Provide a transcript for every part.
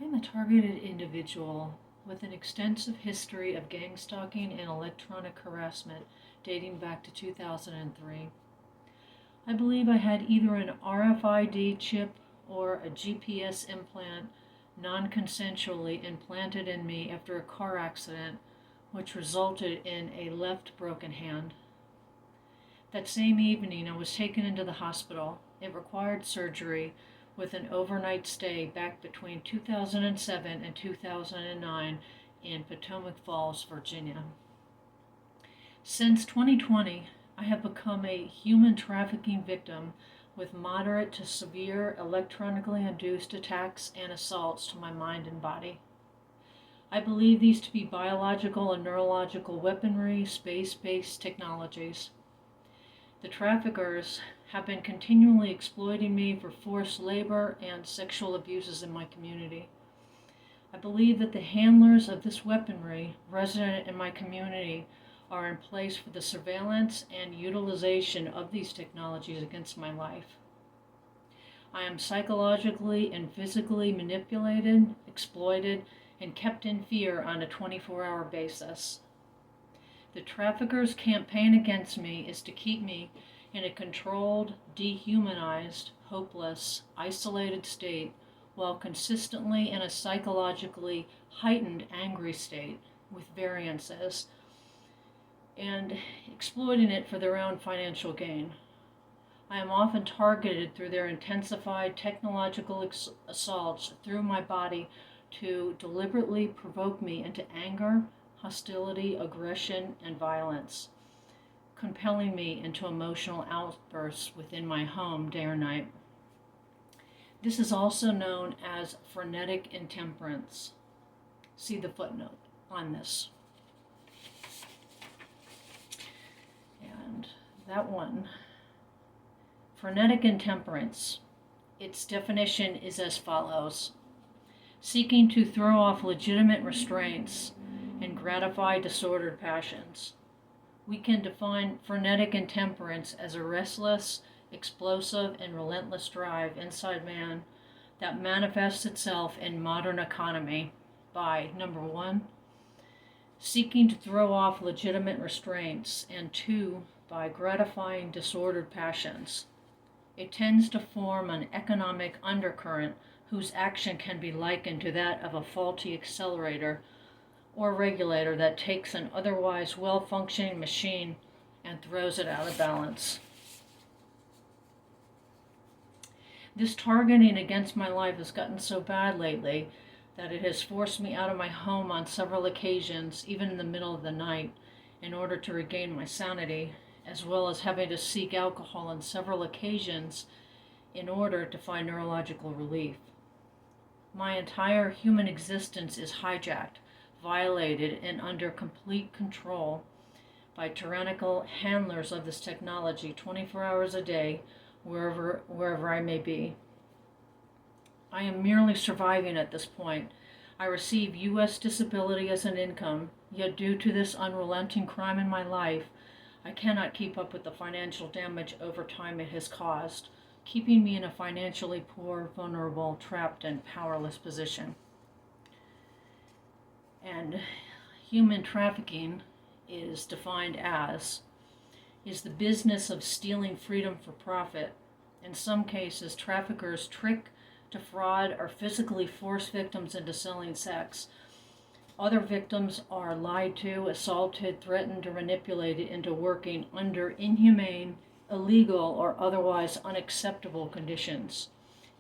am a targeted individual with an extensive history of gang stalking and electronic harassment dating back to 2003. I believe I had either an RFID chip or a GPS implant non-consensually implanted in me after a car accident, which resulted in a left broken hand. That same evening, I was taken into the hospital. It required surgery with an overnight stay back between 2007 and 2009 in Potomac Falls, Virginia. Since 2020, I have become a human trafficking victim with moderate to severe electronically induced attacks and assaults to my mind and body. I believe these to be biological and neurological weaponry, space-based technologies. The traffickers have been continually exploiting me for forced labor and sexual abuses in my community. I believe that the handlers of this weaponry resident in my community are in place for the surveillance and utilization of these technologies against my life. I am psychologically and physically manipulated, exploited, and kept in fear on a 24-hour basis. The traffickers' campaign against me is to keep me in a controlled, dehumanized, hopeless, isolated state while consistently in a psychologically heightened, angry state with variances and exploiting it for their own financial gain. I am often targeted through their intensified technological assaults through my body to deliberately provoke me into anger, hostility, aggression, and violence, compelling me into emotional outbursts within my home day or night. This is also known as frenetic intemperance. See the footnote on this. And that one, frenetic intemperance, its definition is as follows: seeking to throw off legitimate restraints and gratify disordered passions. We can define frenetic intemperance as a restless, explosive, and relentless drive inside man that manifests itself in modern economy by, number one, seeking to throw off legitimate restraints, and two, by gratifying disordered passions. It tends to form an economic undercurrent whose action can be likened to that of a faulty accelerator or regulator that takes an otherwise well-functioning machine and throws it out of balance. This targeting against my life has gotten so bad lately that it has forced me out of my home on several occasions, even in the middle of the night, in order to regain my sanity, as well as having to seek alcohol on several occasions in order to find neurological relief. My entire human existence is hijacked, violated, and under complete control by tyrannical handlers of this technology 24 hours a day, wherever I may be. I am merely surviving at this point. I receive U.S. disability as an income, yet due to this unrelenting crime in my life, I cannot keep up with the financial damage over time it has caused, keeping me in a financially poor, vulnerable, trapped, and powerless position. And human trafficking is defined as is the business of stealing freedom for profit. In some cases, traffickers trick, defraud, or physically force victims into selling sex. Other victims are lied to, assaulted, threatened, or manipulated into working under inhumane, illegal, or otherwise unacceptable conditions.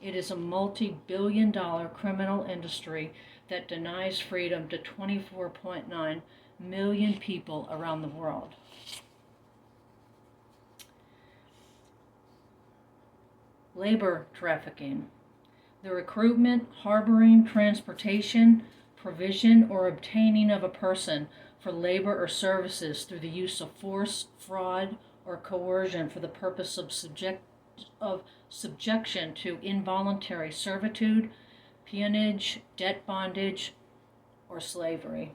It is a multi-billion-dollar criminal industry that denies freedom to 24.9 million people around the world. Labor trafficking. The recruitment, harboring, transportation, provision, or obtaining of a person for labor or services through the use of force, fraud, or coercion for the purpose of subjection to involuntary servitude, peonage, debt bondage, or slavery.